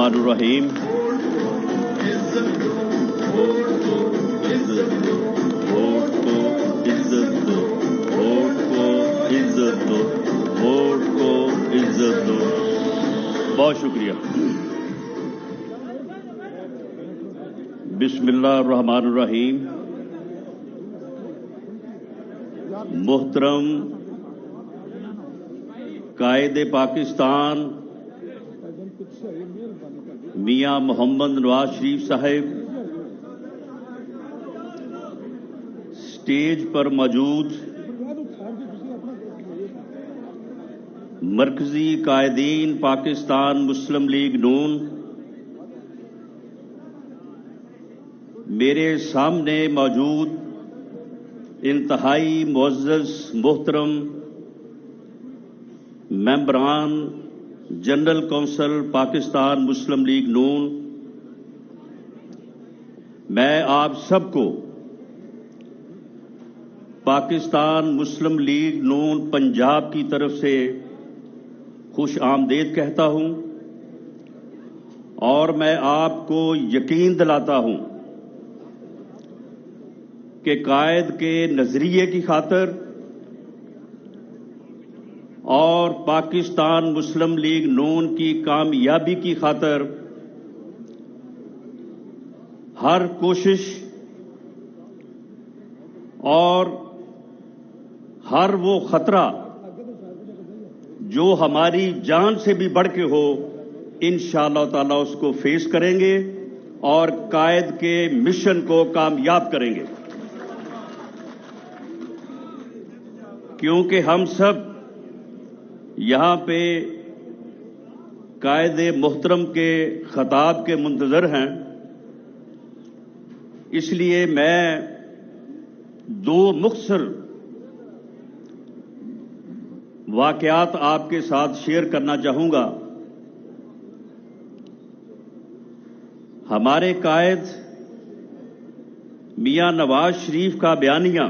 الرحمن الرحیم بہت شکریہ. بسم اللہ الرحمن الرحیم. محترم قائد پاکستان میاں محمد نواز شریف صاحب، اسٹیج پر موجود مرکزی قائدین پاکستان مسلم لیگ نون، میرے سامنے موجود انتہائی معزز محترم ممبران جنرل کونسل پاکستان مسلم لیگ نون، میں آپ سب کو پاکستان مسلم لیگ نون پنجاب کی طرف سے خوش آمدید کہتا ہوں، اور میں آپ کو یقین دلاتا ہوں کہ قائد کے نظریے کی خاطر اور پاکستان مسلم لیگ نون کی کامیابی کی خاطر ہر کوشش اور ہر وہ خطرہ جو ہماری جان سے بھی بڑھ کے ہو، انشاءاللہ تعالی اس کو فیس کریں گے اور قائد کے مشن کو کامیاب کریں گے، کیونکہ ہم سب یہاں پہ قائد محترم کے خطاب کے منتظر ہیں. اس لیے میں دو مختصر واقعات آپ کے ساتھ شیئر کرنا چاہوں گا. ہمارے قائد میاں نواز شریف کا بیانیہ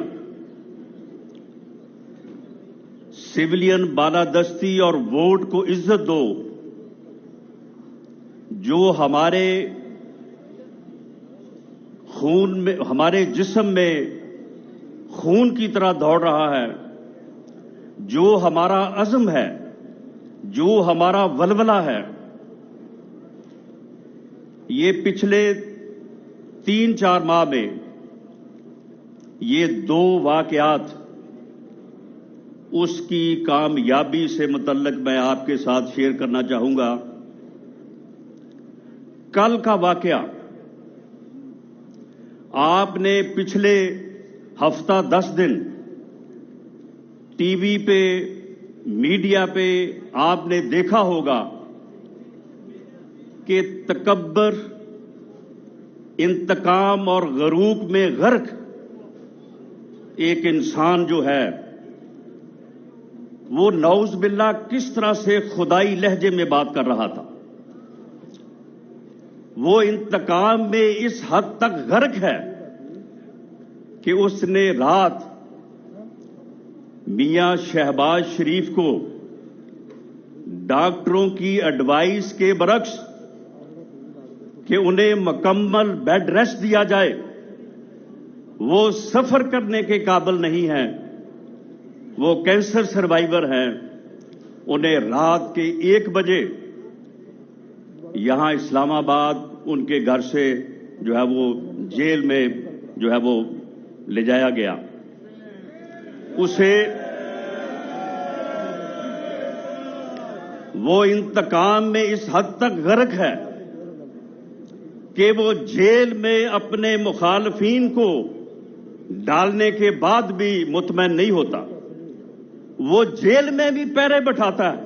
سویلین بالادستی اور ووٹ کو عزت دو، جو ہمارے خون میں، ہمارے جسم میں خون کی طرح دوڑ رہا ہے، جو ہمارا عزم ہے، جو ہمارا ولولہ ہے، یہ پچھلے 3-4 ماہ میں یہ دو واقعات اس کی کامیابی سے متعلق میں آپ کے ساتھ شیئر کرنا چاہوں گا. کل کا واقعہ، آپ نے پچھلے ہفتہ 10 دن ٹی وی پہ، میڈیا پہ آپ نے دیکھا ہوگا کہ تکبر، انتقام اور غرور میں غرق ایک انسان جو ہے، وہ نعوذ باللہ کس طرح سے خدائی لہجے میں بات کر رہا تھا. وہ انتقام میں اس حد تک غرق ہے کہ اس نے رات میاں شہباز شریف کو ڈاکٹروں کی ایڈوائس کے برعکس کہ انہیں مکمل بیڈ ریسٹ دیا جائے، وہ سفر کرنے کے قابل نہیں ہیں، وہ کینسر سروائیور ہیں، انہیں رات کے 1 بجے یہاں اسلام آباد ان کے گھر سے جو ہے وہ جیل میں جو ہے وہ لے جایا گیا. اسے وہ انتقام میں اس حد تک غرق ہے کہ وہ جیل میں اپنے مخالفین کو ڈالنے کے بعد بھی مطمئن نہیں ہوتا. وہ جیل میں بھی پہرے بٹھاتا ہے،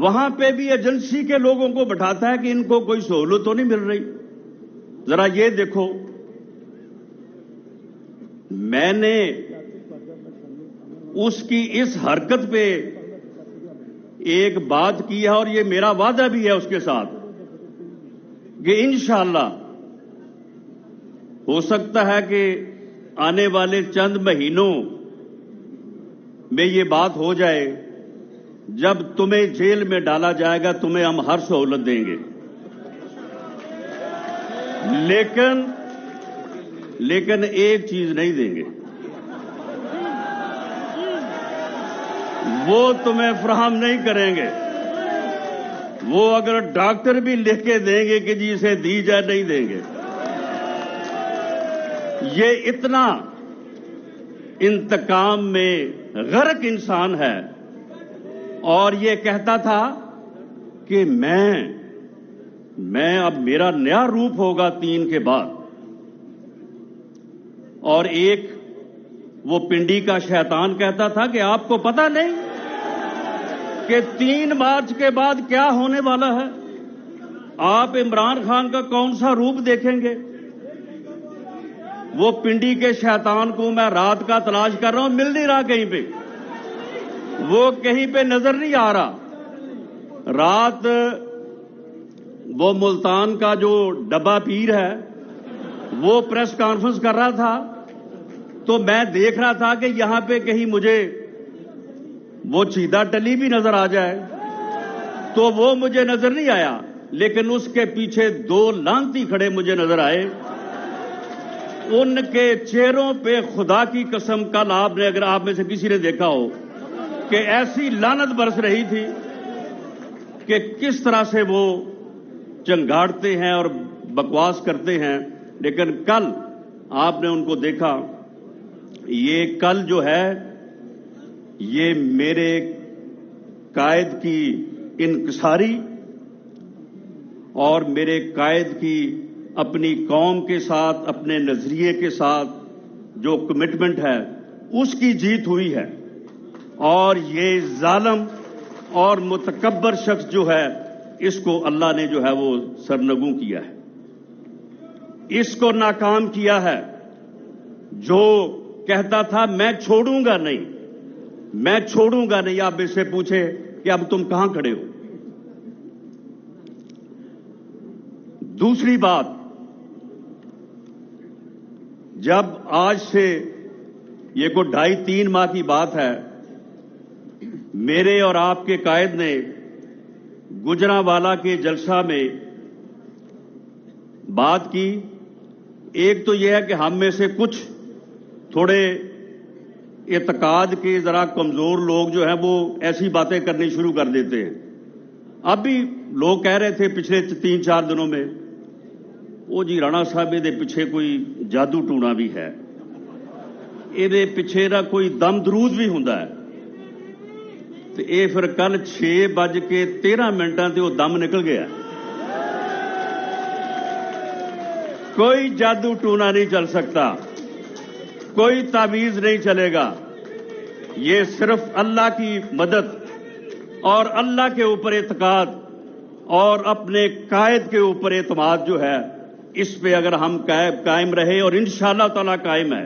وہاں پہ بھی ایجنسی کے لوگوں کو بٹھاتا ہے کہ ان کو کوئی سہولت تو نہیں مل رہی. ذرا یہ دیکھو، میں نے اس کی اس حرکت پہ ایک بات کی ہے اور یہ میرا وعدہ بھی ہے اس کے ساتھ کہ انشاءاللہ ہو سکتا ہے کہ آنے والے چند مہینوں میں یہ بات ہو جائے جب تمہیں جیل میں ڈالا جائے گا تمہیں ہم ہر سہولت دیں گے، لیکن ایک چیز نہیں دیں گے، وہ تمہیں فراہم نہیں کریں گے۔ وہ اگر ڈاکٹر بھی لکھ کے دیں گے کہ جی اسے دی جائے، نہیں دیں گے۔ یہ اتنا انتقام میں غرق انسان ہے، اور یہ کہتا تھا کہ میں اب میرا نیا روپ ہوگا 3 کے بعد۔ اور ایک وہ پنڈی کا شیطان کہتا تھا کہ آپ کو پتہ نہیں کہ 3 مارچ کے بعد کیا ہونے والا ہے؟ آپ عمران خان کا کون سا روپ دیکھیں گے؟ وہ پنڈی کے شیطان کو میں رات کا تلاش کر رہا ہوں، مل نہیں رہا کہیں پہ، وہ کہیں پہ نظر نہیں آ رہا۔ رات وہ ملتان کا جو ڈبہ پیر ہے وہ پریس کانفرنس کر رہا تھا، تو میں دیکھ رہا تھا کہ یہاں پہ کہیں مجھے وہ چیدہ ٹلی بھی نظر آ جائے، تو وہ مجھے نظر نہیں آیا، لیکن اس کے پیچھے 2 لانتی کھڑے مجھے نظر آئے۔ ان کے چہروں پہ خدا کی قسم کل اگر آپ میں سے کسی نے دیکھا ہو کہ ایسی لعنت برس رہی تھی کہ کس طرح سے وہ چنگاڑتے ہیں اور بکواس کرتے ہیں، لیکن کل آپ نے ان کو دیکھا۔ یہ کل جو ہے یہ میرے قائد کی انکساری اور میرے قائد کی اپنی قوم کے ساتھ، اپنے نظریے کے ساتھ جو کمٹمنٹ ہے اس کی جیت ہوئی ہے، اور یہ ظالم اور متکبر شخص جو ہے اس کو اللہ نے جو ہے وہ سرنگوں کیا ہے، اس کو ناکام کیا ہے۔ جو کہتا تھا میں چھوڑوں گا نہیں، میں چھوڑوں گا نہیں، آپ اس سے پوچھے کہ اب تم کہاں کھڑے ہو؟ دوسری بات، جب آج سے یہ کو 2.5-3 ماہ کی بات ہے، میرے اور آپ کے قائد نے گجرانوالہ کے جلسہ میں بات کی۔ ایک تو یہ ہے کہ ہم میں سے کچھ تھوڑے اعتقاد کے ذرا کمزور لوگ جو ہیں وہ ایسی باتیں کرنی شروع کر دیتے ہیں۔ اب بھی لوگ کہہ رہے تھے پچھلے 3-4 دنوں میں، وہ جی رانا صاحب دے پیچھے کوئی جادو ٹونا بھی ہے، یہ پیچھے نہ کوئی دم درود بھی ہوندا ہے، تو یہ پھر کل 6:13 تے وہ دم نکل گیا۔ کوئی جادو ٹونا نہیں چل سکتا، کوئی تعویذ نہیں چلے گا، یہ صرف اللہ کی مدد اور اللہ کے اوپر اعتقاد اور اپنے قائد کے اوپر اعتماد جو ہے، اس پہ اگر ہم قائم رہے، اور انشاءاللہ تعالی قائم ہے،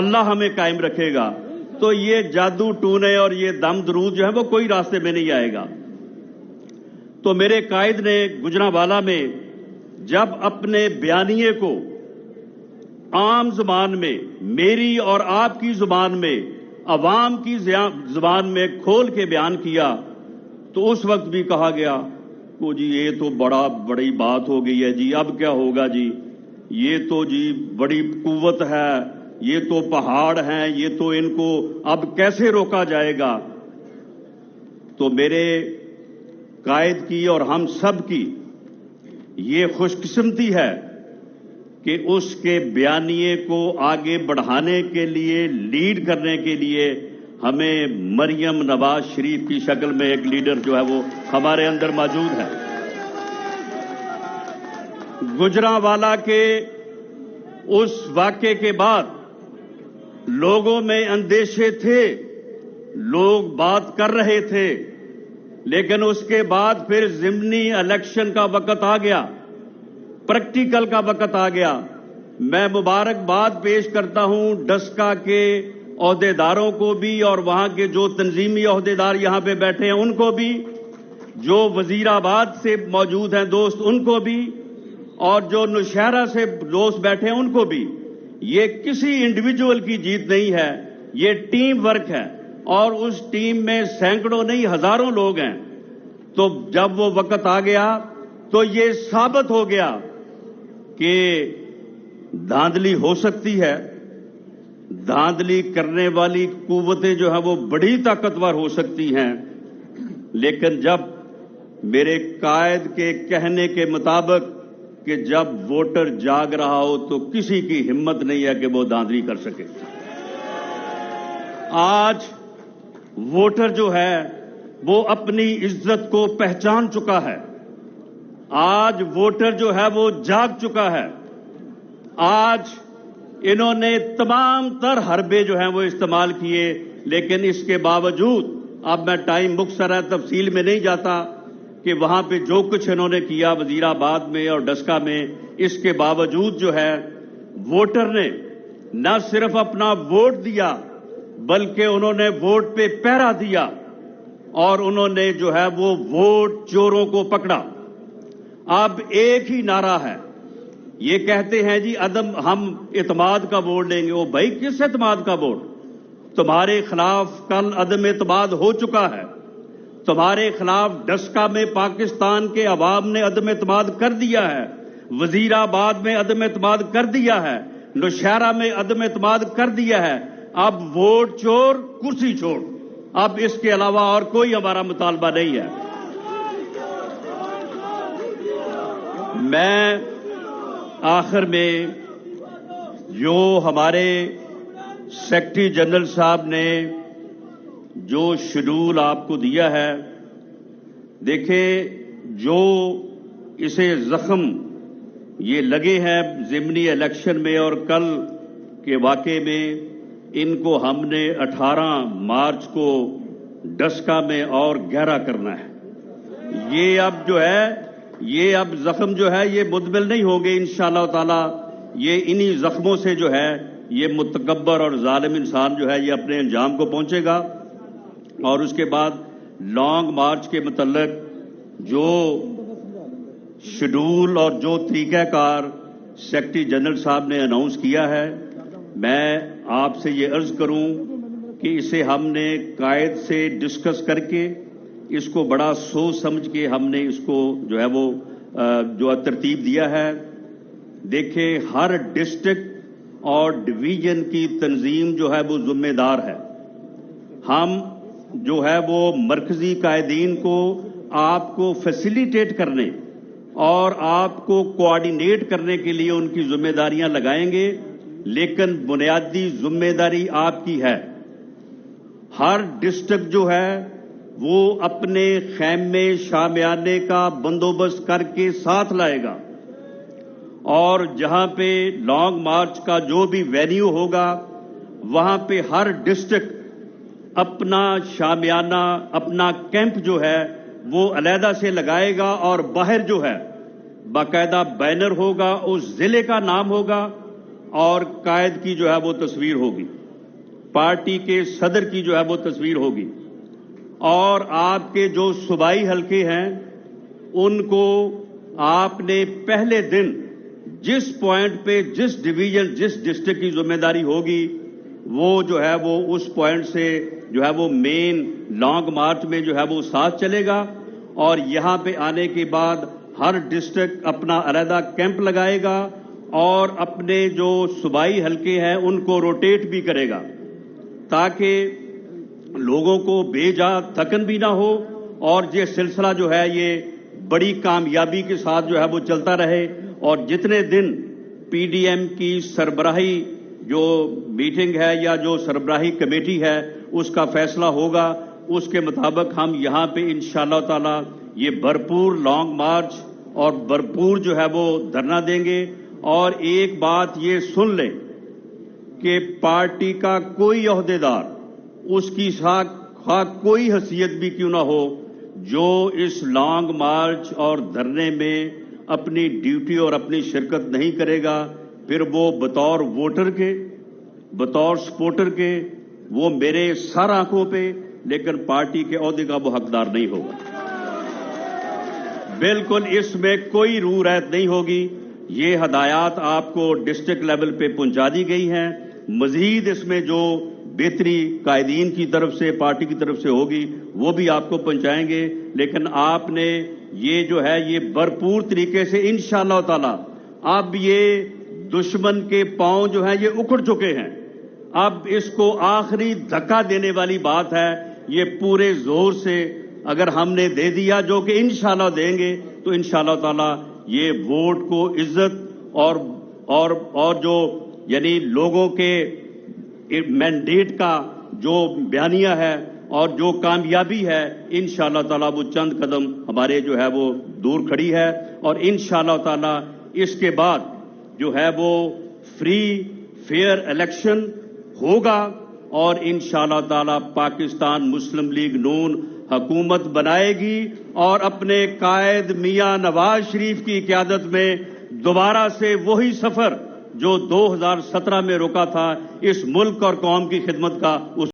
اللہ ہمیں قائم رکھے گا، تو یہ جادو ٹونے اور یہ دم درود جو ہے وہ کوئی راستے میں نہیں آئے گا۔ تو میرے قائد نے گجرانوالہ میں جب اپنے بیانیے کو عام زبان میں، میری اور آپ کی زبان میں، عوام کی زبان میں کھول کے بیان کیا، تو اس وقت بھی کہا گیا وہ جی یہ تو بڑی بات ہو گئی ہے جی، اب کیا ہوگا جی، یہ تو جی بڑی قوت ہے، یہ تو پہاڑ ہیں، یہ تو ان کو اب کیسے روکا جائے گا؟ تو میرے قائد کی اور ہم سب کی یہ خوش قسمتی ہے کہ اس کے بیانیے کو آگے بڑھانے کے لیے، لیڈ کرنے کے لیے ہمیں مریم نواز شریف کی شکل میں ایک لیڈر جو ہے وہ ہمارے اندر موجود ہے۔ گجرانوالہ کے اس واقعے کے بعد لوگوں میں اندیشے تھے، لوگ بات کر رہے تھے، لیکن اس کے بعد پھر ضمنی الیکشن کا وقت آ گیا، پریکٹیکل کا وقت آ گیا۔ میں مبارکباد پیش کرتا ہوں ڈسکا کے عہدیداروں کو بھی، اور وہاں کے جو تنظیمی عہدیدار یہاں پہ بیٹھے ہیں ان کو بھی، جو وزیر آباد سے موجود ہیں دوست ان کو بھی، اور جو نوشہرہ سے دوست بیٹھے ہیں ان کو بھی۔ یہ کسی انڈیویجول کی جیت نہیں ہے، یہ ٹیم ورک ہے، اور اس ٹیم میں سینکڑوں نہیں ہزاروں لوگ ہیں، تو جب وہ وقت آ گیا تو یہ ثابت ہو گیا کہ دھاندلی ہو سکتی ہے، دھاندلی کرنے والی قوتیں جو ہیں وہ بڑی طاقتور ہو سکتی ہیں، لیکن جب میرے قائد کے کہنے کے مطابق کہ جب ووٹر جاگ رہا ہو تو کسی کی ہمت نہیں ہے کہ وہ دھاندلی کر سکے۔ آج ووٹر جو ہے وہ اپنی عزت کو پہچان چکا ہے، آج ووٹر جو ہے وہ جاگ چکا ہے، آج انہوں نے تمام تر حربے جو ہیں وہ استعمال کیے، لیکن اس کے باوجود اب میں ٹائم مختصر ہے، تفصیل میں نہیں جاتا کہ وہاں پہ جو کچھ انہوں نے کیا وزیر آباد میں اور ڈسکا میں، اس کے باوجود جو ہے ووٹر نے نہ صرف اپنا ووٹ دیا بلکہ انہوں نے ووٹ پہ پہرا دیا اور انہوں نے جو ہے وہ ووٹ چوروں کو پکڑا۔ اب ایک ہی نعرہ ہے، یہ کہتے ہیں جی ہم اعتماد کا ووٹ لیں گے۔ وہ بھائی کس اعتماد کا ووٹ؟ تمہارے خلاف کل عدم اعتماد ہو چکا ہے، تمہارے خلاف ڈسکا میں پاکستان کے عوام نے عدم اعتماد کر دیا ہے، وزیر آباد میں عدم اعتماد کر دیا ہے، نوشہرہ میں عدم اعتماد کر دیا ہے۔ اب ووٹ چور کرسی چھوڑ، اب اس کے علاوہ اور کوئی ہمارا مطالبہ نہیں ہے۔ میں آخر میں جو ہمارے سیکرٹری جنرل صاحب نے جو شیڈول آپ کو دیا ہے، دیکھیں جو اسے زخم یہ لگے ہیں ضمنی الیکشن میں اور کل کے واقعے میں، ان کو ہم نے 18 مارچ کو ڈسکا میں اور گہرا کرنا ہے۔ یہ اب جو ہے یہ اب زخم جو ہے یہ مدمل نہیں ہوں گے انشاءاللہ تعالی، یہ انہی زخموں سے جو ہے یہ متکبر اور ظالم انسان جو ہے یہ اپنے انجام کو پہنچے گا۔ اور اس کے بعد لانگ مارچ کے متعلق جو شیڈول اور جو طریقہ کار سیکرٹری جنرل صاحب نے اناؤنس کیا ہے، میں آپ سے یہ عرض کروں کہ اسے ہم نے قائد سے ڈسکس کر کے اس کو بڑا سوچ سمجھ کے ہم نے اس کو جو ہے وہ جو ترتیب دیا ہے۔ دیکھیں ہر ڈسٹرکٹ اور ڈویژن کی تنظیم جو ہے وہ ذمہ دار ہے، ہم جو ہے وہ مرکزی قائدین کو آپ کو فیسیلیٹیٹ کرنے اور آپ کو کوآرڈینیٹ کرنے کے لیے ان کی ذمہ داریاں لگائیں گے، لیکن بنیادی ذمہ داری آپ کی ہے۔ ہر ڈسٹرکٹ جو ہے وہ اپنے خیمے شامیانے کا بندوبست کر کے ساتھ لائے گا، اور جہاں پہ لانگ مارچ کا جو بھی وینیو ہوگا وہاں پہ ہر ڈسٹرکٹ اپنا شامیانہ اپنا کیمپ جو ہے وہ علیحدہ سے لگائے گا، اور باہر جو ہے باقاعدہ بینر ہوگا، اس ضلع کا نام ہوگا اور قائد کی جو ہے وہ تصویر ہوگی، پارٹی کے صدر کی جو ہے وہ تصویر ہوگی، اور آپ کے جو صوبائی حلقے ہیں ان کو آپ نے پہلے دن جس پوائنٹ پہ جس ڈویژن جس ڈسٹرکٹ کی ذمہ داری ہوگی وہ جو ہے وہ اس پوائنٹ سے جو ہے وہ مین لانگ مارچ میں جو ہے وہ ساتھ چلے گا، اور یہاں پہ آنے کے بعد ہر ڈسٹرکٹ اپنا علیحدہ کیمپ لگائے گا اور اپنے جو صوبائی حلقے ہیں ان کو روٹیٹ بھی کرے گا، تاکہ لوگوں کو بے جا تھکن بھی نہ ہو اور یہ سلسلہ جو ہے یہ بڑی کامیابی کے ساتھ جو ہے وہ چلتا رہے۔ اور جتنے دن پی ڈی ایم کی سربراہی جو میٹنگ ہے یا جو سربراہی کمیٹی ہے اس کا فیصلہ ہوگا، اس کے مطابق ہم یہاں پہ انشاءاللہ تعالی یہ بھرپور لانگ مارچ اور بھرپور جو ہے وہ دھرنا دیں گے۔ اور ایک بات یہ سن لیں کہ پارٹی کا کوئی عہدیدار، اس کی خواہ کوئی حیثیت بھی کیوں نہ ہو، جو اس لانگ مارچ اور دھرنے میں اپنی ڈیوٹی اور اپنی شرکت نہیں کرے گا، پھر وہ بطور ووٹر کے بطور سپورٹر کے وہ میرے سر آنکھوں پہ لیکن پارٹی کے عہدے کا وہ حقدار نہیں ہوگا۔ بالکل اس میں کوئی روح رعایت نہیں ہوگی۔ یہ ہدایات آپ کو ڈسٹرکٹ لیول پہ پہنچا دی گئی ہیں۔ مزید اس میں جو بہتری قائدین کی طرف سے، پارٹی کی طرف سے ہوگی وہ بھی آپ کو پہنچائیں گے، لیکن آپ نے یہ جو ہے یہ بھرپور طریقے سے انشاءاللہ تعالی اب یہ دشمن کے پاؤں جو ہیں یہ اکھڑ چکے ہیں، اب اس کو آخری دھکا دینے والی بات ہے، یہ پورے زور سے اگر ہم نے دے دیا جو کہ انشاءاللہ دیں گے تو انشاءاللہ تعالی یہ ووٹ کو عزت اور جو یعنی لوگوں کے مینڈیٹ کا جو بیانیہ ہے اور جو کامیابی ہے انشاءاللہ تعالی وہ چند قدم ہمارے جو ہے وہ دور کھڑی ہے، اور انشاءاللہ تعالی اس کے بعد جو ہے وہ فری فیئر الیکشن ہوگا، اور انشاءاللہ تعالی پاکستان مسلم لیگ نون حکومت بنائے گی اور اپنے قائد میاں نواز شریف کی قیادت میں دوبارہ سے وہی سفر جو 2017 میں رکا تھا اس ملک اور قوم کی خدمت کا اس